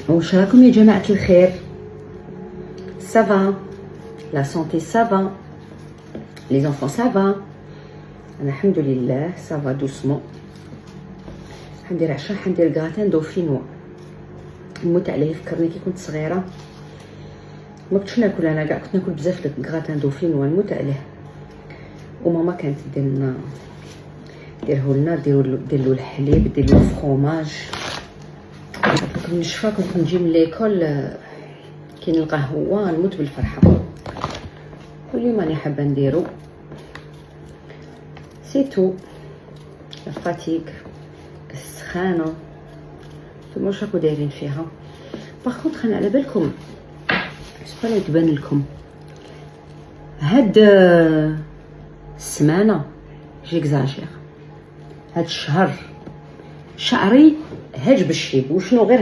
واش راكم يا جماعه الخير؟ سافا لا سونتي سافا لي زونفون سافا؟ انا الحمد لله سافا دوسمون. حندير عشا، حندير كراتان دوفينوا. نموت عليه، فكرني كي كنت صغيره ما كنتش ناكل، انا كاع كنت ناكل بزاف داك كراتان دوفينوا، نموت عليه. وماما كانت دير لنا ديرهولنا، دير له الحليب، دير له الفرomاج. كنت نشفى، كنت نجي من ليكول كي نلقاه هو نموت بالفرحه. واليوم راني حابه نديرو سيتو الفاتيك السخانه. نتوما واش راكو دايرين فيها؟ باغ انا على بالكم سبا لا تبان لكم هاد السمانه جيكزاجير، هاد الشهر شعري هاج بالشيب. وشنو غير